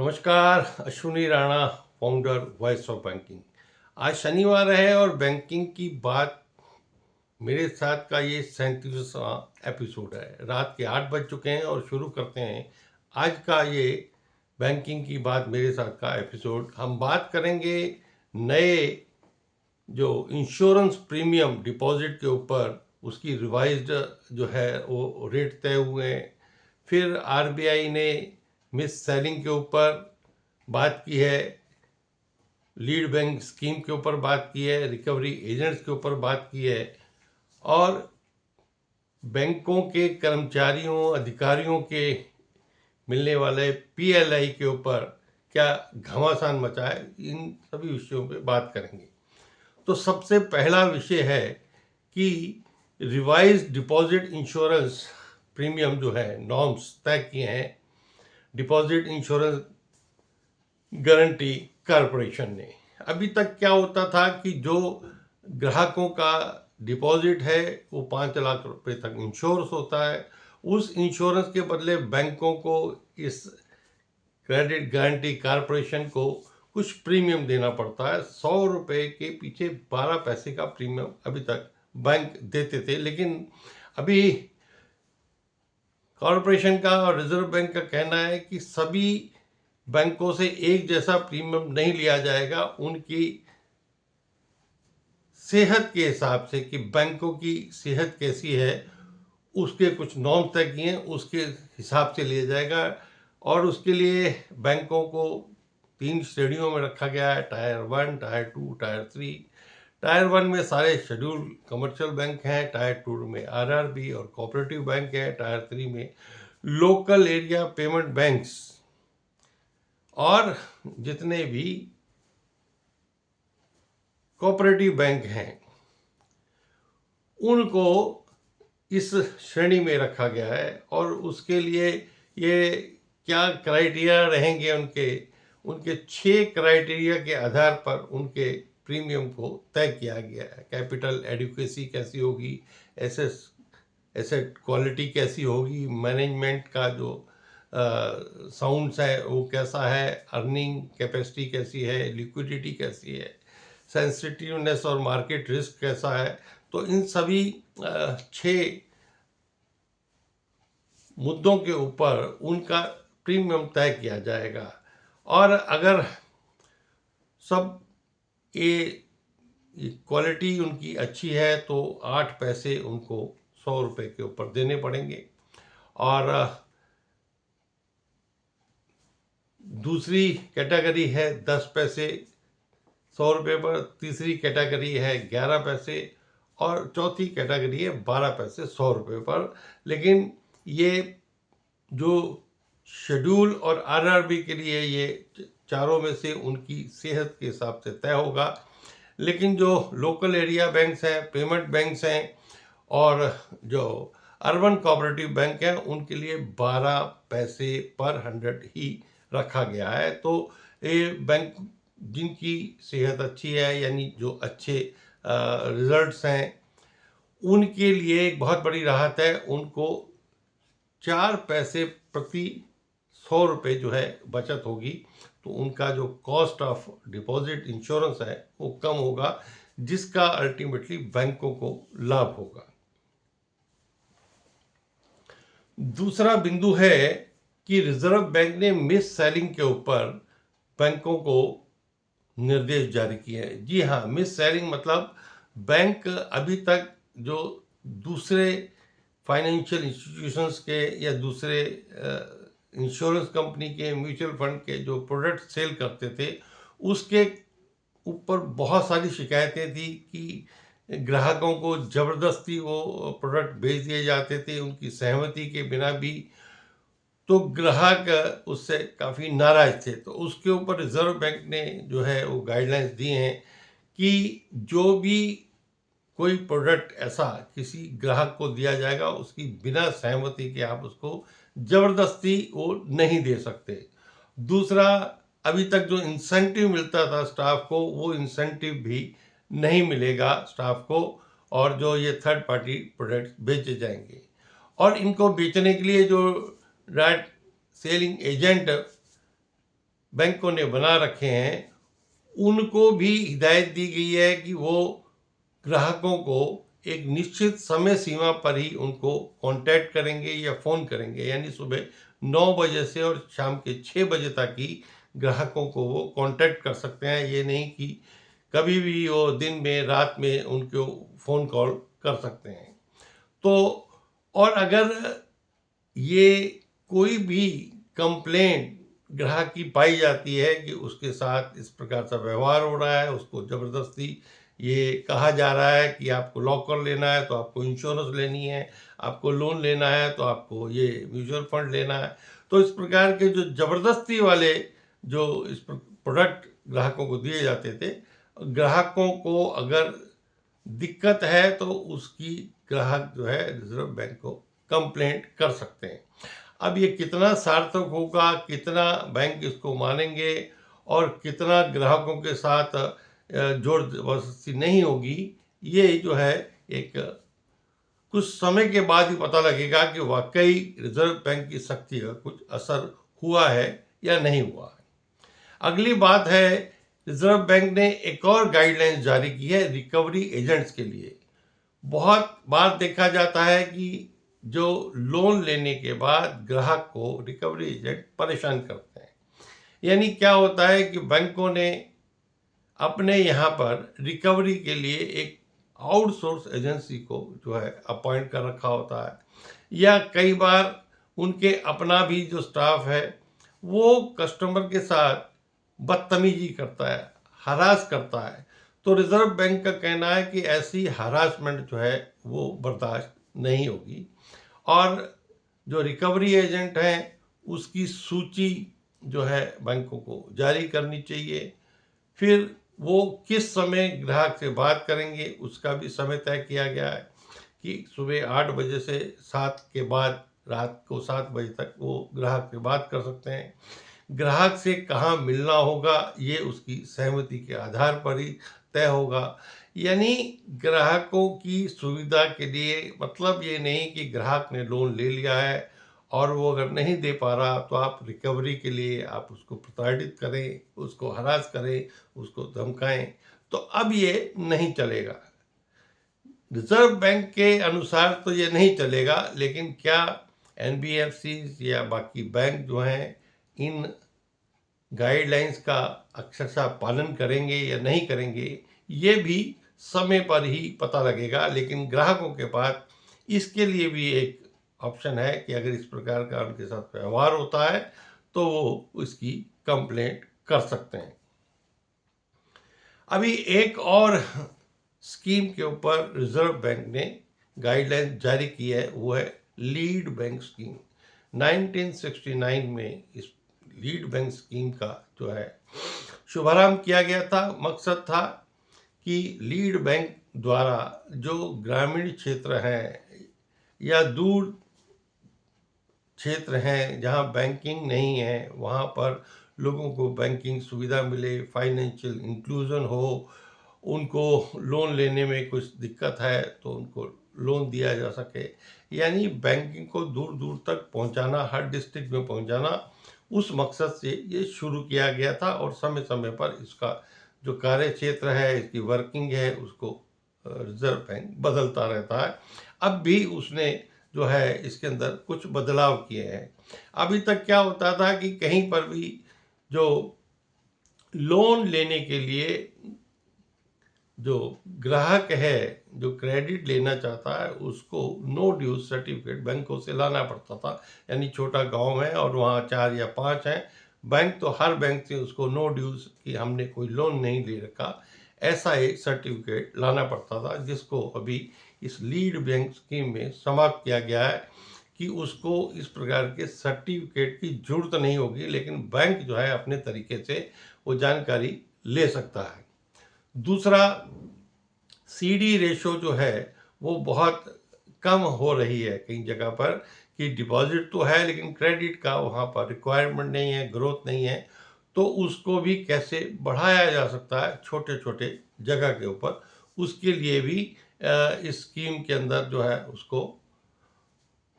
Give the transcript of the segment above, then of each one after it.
नमस्कार, Ashwini Rana, founder voice of banking. आज शनिवार है और बैंकिंग की बात मेरे साथ का ये 37वां एपिसोड है। रात के 8 बज चुके हैं और शुरू करते हैं आज का ये बैंकिंग की बात मेरे साथ का एपिसोड। हम बात करेंगे नए जो इंश्योरेंस प्रीमियम डिपॉजिट के ऊपर, उसकी रिवाइज्ड जो है वो रेट तय हुए हैं। फिर आरबीआई ने मिस सेलिंग के ऊपर बात की है, लीड बैंक स्कीम के ऊपर बात की है, रिकवरी एजेंट्स के ऊपर बात की है और बैंकों के कर्मचारियों अधिकारियों के मिलने वाले पीएलआई के ऊपर क्या घमासान मचा है, इन सभी विषयों पे बात करेंगे। तो सबसे पहला विषय है कि रिवाइज डिपॉजिट इंश्योरेंस प्रीमियम जो है नॉर्म्स तय किए हैं डिपॉजिट इंश्योरेंस गारंटी कॉरपोरेशन ने। अभी तक क्या होता था कि जो ग्राहकों का डिपॉजिट है वो 5 लाख रुपए तक इंश्योरेंस होता है। उस इंश्योरेंस के बदले बैंकों को इस क्रेडिट गारंटी कॉरपोरेशन को कुछ प्रीमियम देना पड़ता है। 100 रुपए के पीछे 12 पैसे का प्रीमियम अभी तक बैंक देते थे, लेकिन अभी कॉरपोरेशन का और रिजर्व बैंक का कहना है कि सभी बैंकों से एक जैसा प्रीमियम नहीं लिया जाएगा। उनकी सेहत के हिसाब से कि बैंकों की सेहत कैसी है उसके कुछ नॉर्म तय किए हैं, उसके हिसाब से लिया जाएगा। और उसके लिए बैंकों को 3 श्रेणियों में रखा गया है, टायर 1, टायर 2, टायर 3। टायर 1 में सारे शेड्यूल कमर्शियल बैंक हैं, टायर 2 में आरआरबी और कोऑपरेटिव बैंक है, टायर 3 में लोकल एरिया पेमेंट बैंक्स और जितने भी कोऑपरेटिव बैंक हैं उनको इस श्रेणी में रखा गया है। और उसके लिए ये क्या क्राइटेरिया रहेंगे, उनके 6 क्राइटेरिया के आधार पर उनके प्रीमियम को तय किया गया है। कैपिटल एडिक्वेसी कैसी होगी, एसेट क्वालिटी कैसी होगी, मैनेजमेंट का जो साउंड्स है वो कैसा है, अर्निंग कैपेसिटी कैसी है, लिक्विडिटी कैसी है, सेंसिटिवनेस और मार्केट रिस्क कैसा है। तो इन सभी 6 मुद्दों के ऊपर उनका प्रीमियम तय किया जाएगा। और अगर सब ये क्वालिटी उनकी अच्छी है तो 8 पैसे उनको 100 रुपए के ऊपर देने पड़ेंगे। और दूसरी कैटेगरी है 10 पैसे 100 रुपये पर, तीसरी कैटेगरी है 11 पैसे और चौथी कैटेगरी है 12 पैसे 100 रुपये पर। लेकिन ये जो शेड्यूल और आरआरबी के लिए ये चारों में से उनकी सेहत के हिसाब से तय होगा। लेकिन जो लोकल एरिया बैंक्स हैं, पेमेंट बैंक्स हैं और जो अर्बन कोऑपरेटिव बैंक हैं उनके लिए 12 पैसे पर 100 ही रखा गया है। तो ये बैंक जिनकी सेहत अच्छी है, यानी जो अच्छे रिजल्ट्स हैं, उनके लिए एक बहुत बड़ी राहत है। उनको 4 पैसे प्रति 100 रुपये जो है बचत होगी, तो उनका जो कॉस्ट ऑफ डिपॉजिट इंश्योरेंस है वो कम होगा, जिसका अल्टीमेटली बैंकों को लाभ होगा। दूसरा बिंदु है कि रिजर्व बैंक ने मिस सेलिंग के ऊपर बैंकों को निर्देश जारी किए हैं। जी हाँ, मिस सेलिंग मतलब बैंक अभी तक जो दूसरे फाइनेंशियल इंस्टीट्यूशंस के या दूसरे इंश्योरेंस कंपनी के, म्यूचुअल फंड के जो प्रोडक्ट सेल करते थे उसके ऊपर बहुत सारी शिकायतें थी कि ग्राहकों को ज़बरदस्ती वो प्रोडक्ट बेच दिए जाते थे उनकी सहमति के बिना भी। तो ग्राहक उससे काफ़ी नाराज थे। तो उसके ऊपर रिजर्व बैंक ने जो है वो गाइडलाइंस दी हैं कि जो भी कोई प्रोडक्ट ऐसा किसी ग्राहक को दिया जाएगा उसकी बिना सहमति के आप उसको ज़बरदस्ती वो नहीं दे सकते। दूसरा, अभी तक जो इंसेंटिव मिलता था स्टाफ को वो इंसेंटिव भी नहीं मिलेगा स्टाफ को, और जो ये थर्ड पार्टी प्रोडक्ट्स बेचे जाएंगे। और इनको बेचने के लिए जो डायरेक्ट सेलिंग एजेंट बैंकों ने बना रखे हैं उनको भी हिदायत दी गई है कि वो ग्राहकों को एक निश्चित समय सीमा पर ही उनको कांटेक्ट करेंगे या फ़ोन करेंगे, यानी सुबह 9 बजे से और शाम के 6 बजे तक ही ग्राहकों को वो कांटेक्ट कर सकते हैं। ये नहीं कि कभी भी वो दिन में रात में उनको फ़ोन कॉल कर सकते हैं। तो और अगर ये कोई भी कंप्लेंट ग्राहक की पाई जाती है कि उसके साथ इस प्रकार का व्यवहार हो रहा है, उसको ज़बरदस्ती ये कहा जा रहा है कि आपको लॉकर लेना है तो आपको इंश्योरेंस लेनी है, आपको लोन लेना है तो आपको ये म्यूचुअल फंड लेना है, तो इस प्रकार के जो ज़बरदस्ती वाले जो इस प्रोडक्ट ग्राहकों को दिए जाते थे, ग्राहकों को अगर दिक्कत है तो उसकी ग्राहक जो है रिजर्व बैंक को कंप्लेंट कर सकते हैं। अब ये कितना सार्थक होगा, कितना बैंक इसको मानेंगे और कितना ग्राहकों के साथ जोर जबरदस्ती नहीं होगी, ये जो है एक कुछ समय के बाद ही पता लगेगा कि वाकई रिजर्व बैंक की सख्ती का कुछ असर हुआ है या नहीं हुआ है। अगली बात है, रिजर्व बैंक ने एक और गाइडलाइंस जारी की है रिकवरी एजेंट्स के लिए। बहुत बार देखा जाता है कि जो लोन लेने के बाद ग्राहक को रिकवरी एजेंट परेशान करते हैं। यानी क्या होता है कि बैंकों ने अपने यहाँ पर रिकवरी के लिए एक आउटसोर्स एजेंसी को जो है अपॉइंट कर रखा होता है, या कई बार उनके अपना भी जो स्टाफ है वो कस्टमर के साथ बदतमीजी करता है, हरास करता है। तो रिजर्व बैंक का कहना है कि ऐसी हरासमेंट जो है वो बर्दाश्त नहीं होगी और जो रिकवरी एजेंट हैं उसकी सूची जो है बैंकों को जारी करनी चाहिए। फिर वो किस समय ग्राहक से बात करेंगे उसका भी समय तय किया गया है कि सुबह 8 बजे से 7 के बाद रात को 7 बजे तक वो ग्राहक से बात कर सकते हैं। ग्राहक से कहाँ मिलना होगा ये उसकी सहमति के आधार पर ही तय होगा। यानी ग्राहकों की सुविधा के लिए, मतलब ये नहीं कि ग्राहक ने लोन ले लिया है और वो अगर नहीं दे पा रहा तो आप रिकवरी के लिए आप उसको प्रताड़ित करें, उसको हरास करें, उसको धमकाएं, तो अब ये नहीं चलेगा। रिजर्व बैंक के अनुसार तो ये नहीं चलेगा, लेकिन क्या एनबीएफसी या बाकी बैंक जो हैं इन गाइडलाइंस का अक्षरशः पालन करेंगे या नहीं करेंगे, ये भी समय पर ही पता लगेगा। लेकिन ग्राहकों के पास इसके लिए भी एक ऑप्शन है कि अगर इस प्रकार का उनके साथ व्यवहार होता है तो वो उसकी कंप्लेंट कर सकते हैं। अभी एक और स्कीम के ऊपर रिजर्व बैंक ने गाइडलाइन जारी की है, वो है लीड बैंक स्कीम। 1969 में इस लीड बैंक स्कीम का जो है शुभारंभ किया गया था। मकसद था कि लीड बैंक द्वारा जो ग्रामीण क्षेत्र हैं या दूर क्षेत्र हैं जहां बैंकिंग नहीं है, वहां पर लोगों को बैंकिंग सुविधा मिले, फाइनेंशियल इंक्लूजन हो, उनको लोन लेने में कुछ दिक्कत है तो उनको लोन दिया जा सके। यानी बैंकिंग को दूर दूर तक पहुंचाना, हर डिस्ट्रिक्ट में पहुंचाना, उस मकसद से ये शुरू किया गया था और समय समय पर इसका जो कार्य क्षेत्र है, इसकी वर्किंग है, उसको रिजर्व बैंक बदलता रहता है। अब भी उसने जो है इसके अंदर कुछ बदलाव किए हैं। अभी तक क्या होता था कि कहीं पर भी जो लोन लेने के लिए जो ग्राहक है, जो क्रेडिट लेना चाहता है, उसको नो ड्यूज सर्टिफिकेट बैंकों से लाना पड़ता था। यानी छोटा गांव है और वहाँ 4 या 5 हैं, बैंक तो हर बैंक से उसको नो ड्यूज कि हमने कोई लोन नहीं ले रखा, ऐसा एक सर्टिफिकेट लाना पड़ता था, जिसको अभी इस लीड बैंक स्कीम में समाप्त किया गया है कि उसको इस प्रकार के सर्टिफिकेट की जरूरत नहीं होगी, लेकिन बैंक जो है अपने तरीके से वो जानकारी ले सकता है। दूसरा, सीडी रेशो जो है वो बहुत कम हो रही है कई जगह पर कि डिपॉजिट तो है लेकिन क्रेडिट का वहाँ पर रिक्वायरमेंट नहीं है, ग्रोथ नहीं है, तो उसको भी कैसे बढ़ाया जा सकता है छोटे छोटे जगह के ऊपर, उसके लिए भी इस स्कीम के अंदर जो है उसको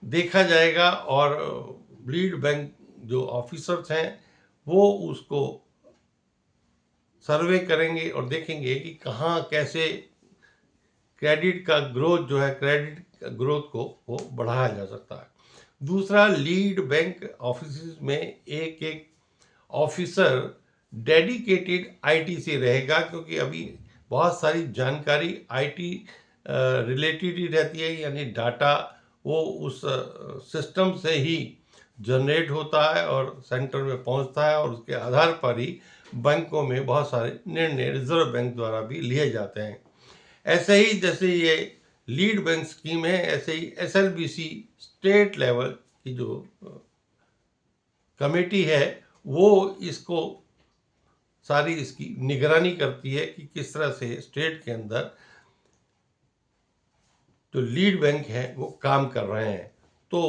देखा जाएगा। और लीड बैंक जो ऑफिसर्स हैं वो उसको सर्वे करेंगे और देखेंगे कि कहाँ कैसे क्रेडिट का ग्रोथ जो है, क्रेडिट ग्रोथ को वो बढ़ाया जा सकता है। दूसरा, लीड बैंक ऑफिस में एक एक ऑफिसर डेडिकेटेड आईटी से रहेगा, क्योंकि अभी बहुत सारी जानकारी आईटी रिलेटेड ही रहती है, यानी डाटा वो उस सिस्टम से ही जनरेट होता है और सेंटर में पहुंचता है, और उसके आधार पर ही बैंकों में बहुत सारे निर्णय रिजर्व बैंक द्वारा भी लिए जाते हैं। ऐसे ही जैसे ये लीड बैंक स्कीम है, ऐसे ही एसएलबीसी स्टेट लेवल की जो कमेटी है वो इसको सारी इसकी निगरानी करती है कि किस तरह से स्टेट के अंदर जो लीड बैंक है वो काम कर रहे हैं। तो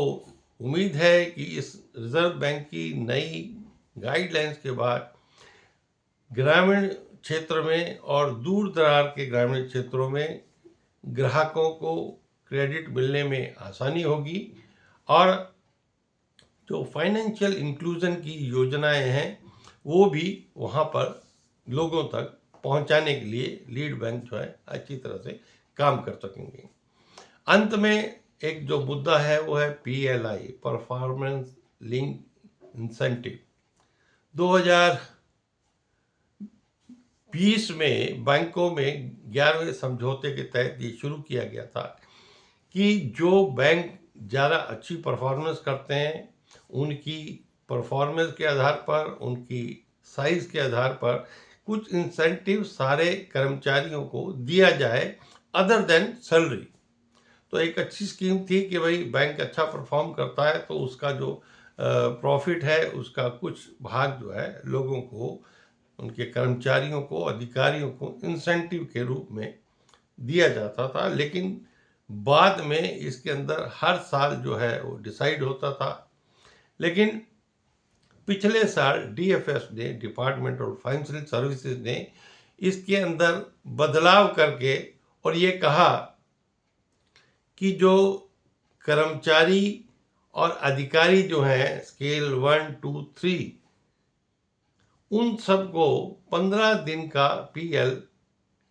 उम्मीद है कि इस रिजर्व बैंक की नई गाइडलाइंस के बाद ग्रामीण क्षेत्र में और दूर दराज के ग्रामीण क्षेत्रों में ग्राहकों को क्रेडिट मिलने में आसानी होगी, और जो फाइनेंशियल इंक्लूजन की योजनाएं हैं वो भी वहाँ पर लोगों तक पहुँचाने के लिए लीड बैंक जो है अच्छी तरह से काम कर सकेंगे। अंत में एक जो मुद्दा है वो है PLI, परफॉर्मेंस लिंक इंसेंटिव। 2020 में बैंकों में 11वें समझौते के तहत ये शुरू किया गया था कि जो बैंक ज़्यादा अच्छी परफॉर्मेंस करते हैं उनकी परफॉर्मेंस के आधार पर, उनकी साइज के आधार पर कुछ इंसेंटिव सारे कर्मचारियों को दिया जाए अदर देन सैलरी। तो एक अच्छी स्कीम थी कि भाई बैंक अच्छा परफॉर्म करता है तो उसका जो प्रॉफिट है उसका कुछ भाग जो है लोगों को, उनके कर्मचारियों को, अधिकारियों को इंसेंटिव के रूप में दिया जाता था। लेकिन बाद में इसके अंदर हर साल जो है वो डिसाइड होता था। लेकिन पिछले साल DFS ने, डिपार्टमेंट ऑफ फाइनेंशियल सर्विसेज ने इसके अंदर बदलाव करके और ये कहा कि जो कर्मचारी और अधिकारी जो हैं स्केल 1, 2, 3, उन सबको 15 दिन का PL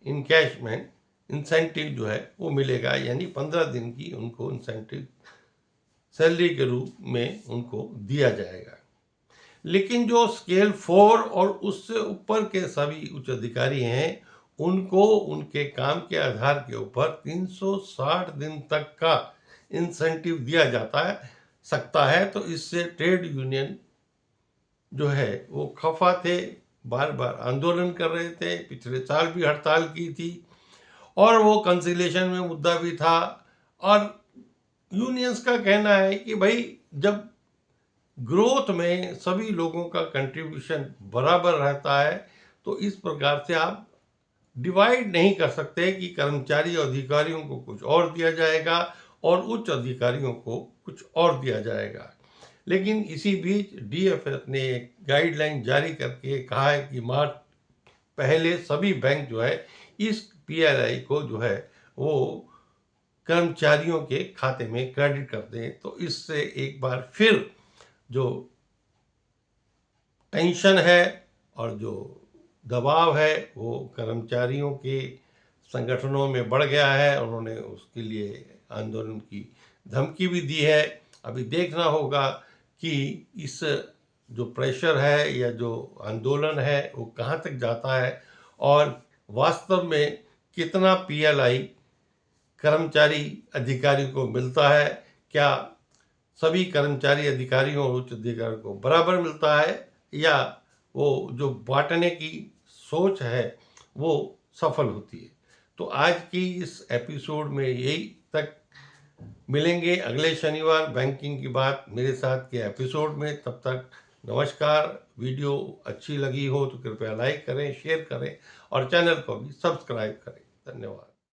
इनकैशमेंट इंसेंटिव जो है वो मिलेगा, यानी 15 दिन की उनको इंसेंटिव सैलरी के रूप में उनको दिया जाएगा। लेकिन जो स्केल 4 और उससे ऊपर के सभी उच्च अधिकारी हैं उनको उनके काम के आधार के ऊपर 360 दिन तक का इंसेंटिव दिया जाता है सकता है। तो इससे ट्रेड यूनियन जो है वो खफा थे, बार बार आंदोलन कर रहे थे, पिछले साल भी हड़ताल की थी और वो कंसिलेशन में मुद्दा भी था। और यूनियंस का कहना है कि भाई जब ग्रोथ में सभी लोगों का कंट्रीब्यूशन बराबर रहता है तो इस प्रकार से आप डिवाइड नहीं कर सकते कि कर्मचारी और अधिकारियों को कुछ और दिया जाएगा और उच्च अधिकारियों को कुछ और दिया जाएगा। लेकिन इसी बीच DFS ने एक गाइडलाइन जारी करके कहा है कि मार्च पहले सभी बैंक जो है इस PLI को जो है वो कर्मचारियों के खाते में क्रेडिट कर दें। तो इससे एक बार फिर जो टेंशन है और जो दबाव है वो कर्मचारियों के संगठनों में बढ़ गया है। उन्होंने उसके लिए आंदोलन की धमकी भी दी है। अभी देखना होगा कि इस जो प्रेशर है या जो आंदोलन है वो कहाँ तक जाता है और वास्तव में कितना PLI कर्मचारी अधिकारी को मिलता है। क्या सभी कर्मचारी अधिकारियों और उच्च अधिकारियों को बराबर मिलता है या वो जो बांटने की सोच है वो सफल होती है। तो आज की इस एपिसोड में यही तक। मिलेंगे अगले शनिवार बैंकिंग की बात मेरे साथ के एपिसोड में। तब तक नमस्कार। वीडियो अच्छी लगी हो तो कृपया लाइक करें, शेयर करें और चैनल को भी सब्सक्राइब करें। धन्यवाद।